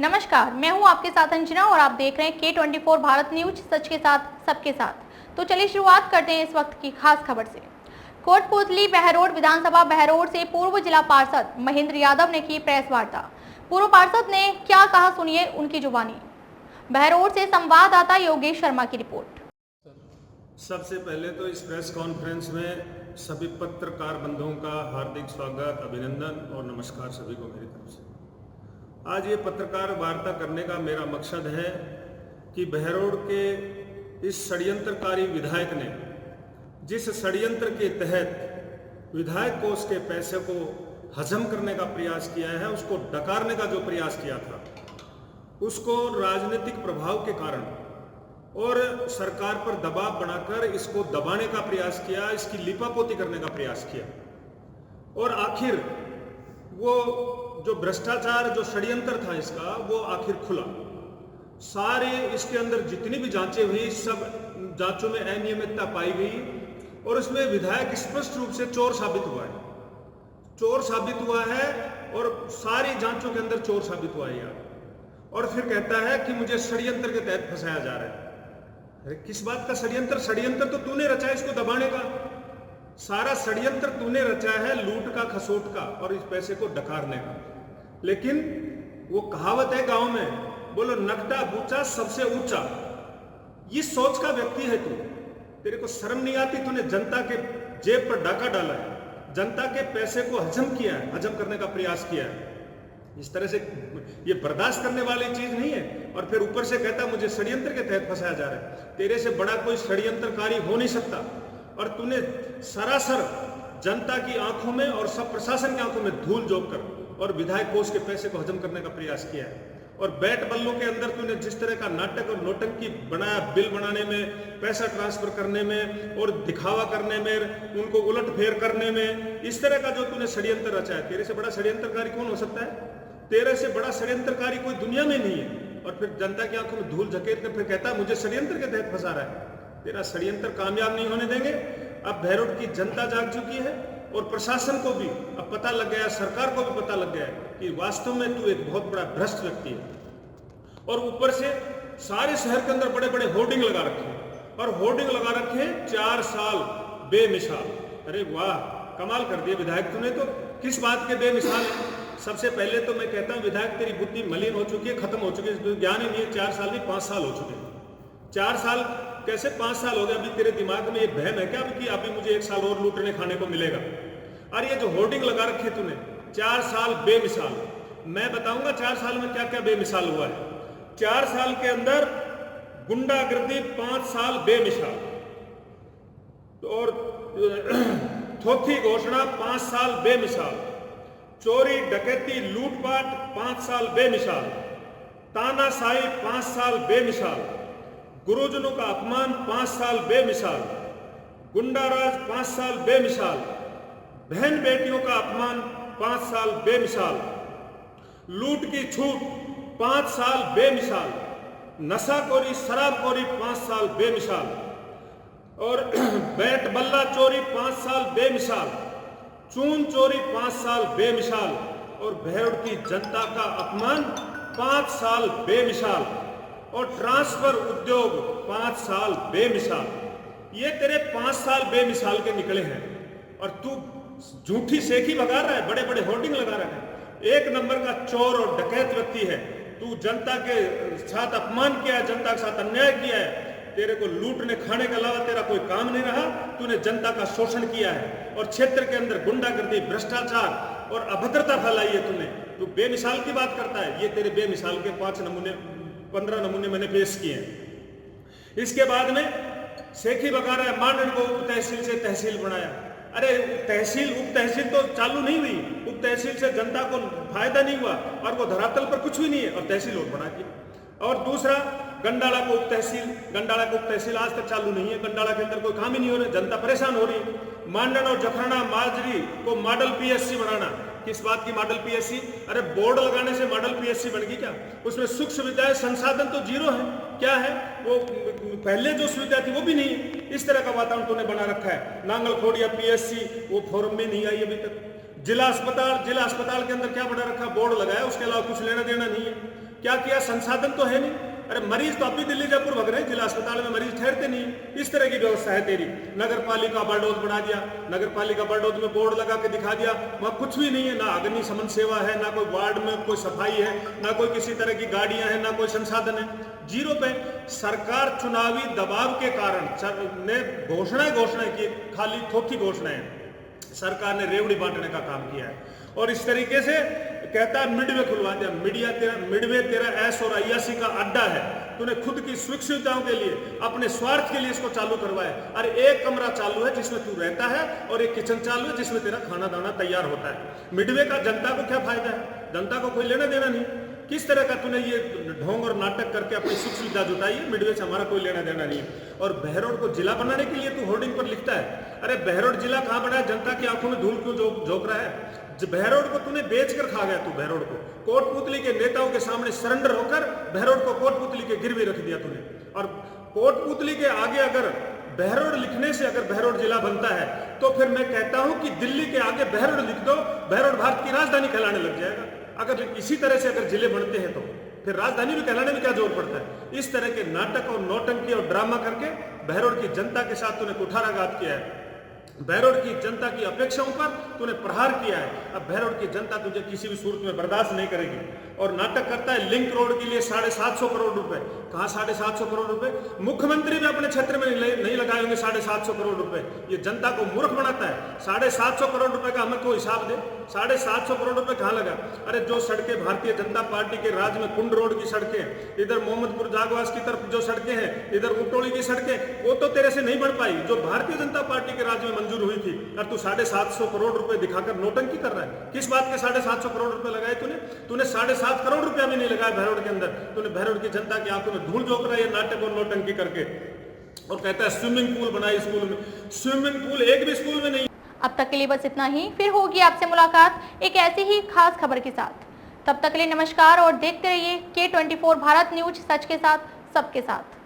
नमस्कार, मैं हूं आपके साथ अंजना और आप देख रहे हैं K24 भारत न्यूज, सच के साथ सबके साथ। तो चलिए शुरुआत करते हैं इस वक्त की खास खबर से। कोटपूतली बहरोड विधानसभा बहरोड से पूर्व जिला पार्षद महेंद्र यादव ने की प्रेस वार्ता। पूर्व पार्षद ने क्या कहा, सुनिए उनकी जुबानी। बहरोड से संवाददाता योगेश शर्मा की रिपोर्ट। सबसे पहले तो इस प्रेस कॉन्फ्रेंस में सभी पत्रकार बंधुओं का हार्दिक स्वागत, अभिनंदन और नमस्कार सभी को मेरी तरफ से। आज ये पत्रकार वार्ता करने का मेरा मकसद है कि बहरोड के इस षड्यंत्रकारी विधायक ने जिस षड्यंत्र के तहत विधायक कोष के पैसे को हजम करने का प्रयास किया है, उसको डकारने का जो प्रयास किया था, उसको राजनीतिक प्रभाव के कारण और सरकार पर दबाव बनाकर इसको दबाने का प्रयास किया, इसकी लिपापोती करने का प्रयास किया और आखिर वो जो भ्रष्टाचार, जो षड्यंत्र था इसका, वो आखिर खुला। सारे इसके अंदर जितनी भी जांचें हुई, सब जांचों में अनियमितता पाई गई और उसमें विधायक स्पष्ट रूप से चोर साबित हुआ है। चोर साबित हुआ है और सारी जांचों के अंदर चोर साबित हुआ है यार। और फिर कहता है कि मुझे षड्यंत्र के तहत फंसाया जा रहा है। अरे किस बात का षड्यंत्र? षड्यंत्र तो तूने रचा है इसको दबाने का। सारा षड्यंत्र तूने रचा है, लूट का, खसोट का और इस पैसे को डकारने का। लेकिन वो कहावत है गांव में, बोलो नकटा बूचा सबसे ऊंचा। इस सोच का व्यक्ति है तू। तेरे को शर्म नहीं आती? तूने जनता के जेब पर डाका डाला है, जनता के पैसे को हजम किया है, हजम करने का प्रयास किया है। इस तरह से ये बर्दाश्त करने वाली चीज नहीं है। और फिर ऊपर से कहता मुझे षड्यंत्र के तहत फंसाया जा रहा है। तेरे से बड़ा कोई षड्यंत्रकारी हो नहीं सकता। और तूने सरासर जनता की आंखों में और सब प्रशासन की आंखों में धूल झोंक कर और विधायक कोष के पैसे को हजम करने का प्रयास किया है। और बैट बल्लों के अंदर तूने जिस तरह का नाटक और नौटंकी बनाया, बिल बनाने में, पैसा ट्रांसफर करने में और दिखावा करने में, उनको उलट फेर करने में, इस तरह का जो तूने षड्यंत्र रचा है, तेरे से बड़ा षड्यंत्रकारी कौन हो सकता है? तेरे से बड़ा षड्यंत्रकारी कोई दुनिया में नहीं है। और फिर जनता की आंखों में धूल झकेर कर फिर कहता है मुझे षड्यंत्र के तहत फंसा रहा है। तेरा षड्यंत्र कामयाब नहीं होने देंगे। अब बहरोड की जनता जाग चुकी है और प्रशासन को भी अब पता लग गया, सरकार को भी पता लग गया है कि वास्तव में तू एक बहुत बड़ा भ्रष्ट व्यक्ति है। और ऊपर से सारे शहर के अंदर बड़े बड़े होर्डिंग लगा रखे हैं और होर्डिंग लगा रखे हैं 4 साल बेमिसाल। अरे वाह, कमाल कर दिया विधायक तूने तो। किस बात के बेमिसाल? सबसे पहले तो मैं कहता हूं विधायक तेरी बुद्धि मलिन हो चुकी है, खत्म हो चुकी है, ज्ञान ही नहीं है। 4 साल नहीं 5 साल हो चुके हैं। 4 साल कैसे 5 साल हो गए? अभी तेरे दिमाग में ये बहम है क्या कि अभी मुझे 1 साल और लूटने खाने को मिलेगा? और ये जो होर्डिंग लगा रखे तूने 4 साल बेमिसाल, मैं बताऊंगा 4 साल में क्या क्या बेमिसाल हुआ है। 4 साल के अंदर गुंडागर्दी 5 साल बेमिसाल और थोथी घोषणा 5 साल बेमिसाल, चोरी डकैती लूटपाट 5 साल बेमिसाल, तानाशाही 5 साल बेमिसाल, गुरुजनों का अपमान 5 साल बेमिसाल, गुंडाराज 5 साल बेमिसाल, बहन बेटियों का अपमान 5 साल बेमिसाल, लूट की छूट 5 साल बेमिसाल, नशाखोरी शराबखोरी 5 साल बेमिसाल और बैट बल्ला चोरी 5 साल बेमिसाल, चून चोरी 5 साल बेमिसाल और बहरोड की जनता का अपमान 5 साल बेमिसाल और ट्रांसफर उद्योग 5 साल बेमिसाल। ये तेरे 5 साल बेमिसाल के निकले हैं और तू झूठी सेखी भगा रहा है, बड़े बड़े होर्डिंग लगा रहा है। 1 नंबर का चोर और डकैत व्यक्ति है तू। जनता के साथ अपमान किया है, जनता के साथ अन्याय किया है। तेरे को लूटने खाने के अलावा तेरा कोई काम नहीं रहा। तूने जनता का शोषण किया है और क्षेत्र के अंदर गुंडागर्दी, भ्रष्टाचार और अभद्रता फैलाई है तूने। तू बेमिसाल की बात करता है। ये तेरे बेमिसाल के 15 नमूने मैंने पेश किए हैं। इसके बाद में सेखी बगा रहा है, मांडन को उप तहसील से तहसील बनाया। अरे तहसील, उप तहसील तो चालू नहीं हुई, उप तहसील से जनता को फायदा नहीं हुआ और वो धरातल पर कुछ भी नहीं है और तहसील और बना दी। और दूसरा गंडाला को उप तहसील आज तक चालू नहीं है। गंडाला के अंदर कोई काम ही नहीं हो रहा, जनता परेशान हो रही है। मांडन और जखराना माजरी को मॉडल पीएससी बनाना। किस बात की मॉडल पीएससी? अरे बोर्ड लगाने से मॉडल पीएससी बन गई क्या? उसमें सुख सुविधाएं, संसाधन तो जीरो है। क्या है वो? पहले जो सुविधा थी वो भी नहीं है। इस तरह का वातावरण तूने बना रखा है। नांगल खोड़िया पीएससी वो फॉर्म में नहीं आई अभी तक। जिला अस्पताल के अंदर क्या बना रखा, बोर्ड लगाया, उसके अलावा कुछ लेना देना नहीं है। क्या किया, संसाधन तो है नहीं। अरे मरीज तो अभी दिल्ली जयपुर भग रहे हैं, जिला अस्पताल में मरीज ठहरते नहीं। इस तरह की व्यवस्था है तेरी। नगर पालिका बरडोज बढ़ा दिया, नगर पालिका बरडोज में बोर्ड लगा के दिखा दिया, वहां कुछ भी नहीं है, ना अग्नि शमन सेवा है, ना कोई वार्ड में कोई सफाई है, ना कोई किसी तरह की गाड़ियां हैं, ना कोई संसाधन है, जीरो पे। सरकार चुनावी दबाव के कारण ने घोषणाएं की, खाली थोथी घोषणाएं। सरकार ने रेवड़ी बांटने का काम किया है और इस तरीके से कहता है मिडवे खुलवा दिया। मिडवे तेरा ऐश और अय्यासी का अड्डा है। तूने खुद की सुख सुविधाओं के लिए, अपने स्वार्थ के लिए इसको चालू करवाया। अरे एक कमरा चालू है जिसमें तू रहता है और एक किचन चालू है जिसमें तेरा खाना दाना तैयार होता है। मिडवे का जनता को क्या फायदा है? जनता को कोई लेना देना नहीं। किस तरह का तूने ये ढोंग और नाटक करके अपनी सुख सुविधा जुटाई है? मिडवे से हमारा कोई लेना देना नहीं है। और बहरोड को जिला बनाने के लिए तू होर्डिंग पर लिखता है। अरे बहरोड जिला कहां बना है? जनता की आंखों में धूल क्यों झोंक रहा है? बहरोड को तूने बेचकर खा गया। तू बहरोड को कोटपुतली के नेताओं के सामने सरेंडर होकर बहरोड को कोटपुतली के गिरवी रख दिया तूने। और कोटपुतली के आगे अगर बहरोड लिखने से अगर बहरोड जिला बनता है तो फिर मैं कहता हूं कि दिल्ली के आगे बहरोड लिख दो, बहरोड भारत की राजधानी कहलाने लग जाएगा। अगर इसी तरह से अगर जिले बनते हैं तो फिर राजधानी भी कहलाने में क्या जोर पड़ता है? इस तरह के नाटक और नौटंकी और ड्रामा करके बहरोड की जनता के साथ तूने कुठाराघात किया है। बहरोड की जनता की अपेक्षाओं पर तूने प्रहार किया है। अब बहरोड की जनता तुझे किसी भी सूरत में बर्दाश्त नहीं करेगी। और नाटक करता है लिंक रोड के लिए 750 करोड़ रुपए। कहां 750 करोड़ रुपए? मुख्यमंत्री भी अपने क्षेत्र में नहीं लगाए होंगे 750 करोड़ रुपए। ये जनता को मूर्ख बनाता है। 750 करोड़ रुपए का हमें कोई हिसाब दे। 750 करोड़ रुपए कहां लगा? अरे जो सड़कें भारतीय जनता पार्टी के राज में, कुंड रोड की सड़कें, इधर मोहम्मदपुर जागवास की तरफ जो सड़कें हैं, इधर उटोली की सड़कें, वो तो तेरे से नहीं बन पाई जो भारतीय जनता पार्टी के राज में मंजूर हुई थी। और तू 750 करोड़ रुपए दिखाकर नोटंकी कर रहा है। किस बात के 750 करोड़ रुपए लगाए तूने 7.5 करोड़ रुपया भी नहीं लगाया बहरोड के अंदर। तूने बहरोड की जनता की आंखों में धूल झोंक रहा है नाटक और नोटंकी करके। और कहता है स्विमिंग पूल बनाए स्कूल में। स्विमिंग पूल एक भी स्कूल में नहीं। अब तक के लिए बस इतना ही। फिर होगी आपसे मुलाकात एक ऐसी ही खास खबर के साथ। तब तक के लिए नमस्कार और देखते रहिए K24 भारत न्यूज, सच के साथ सबके साथ।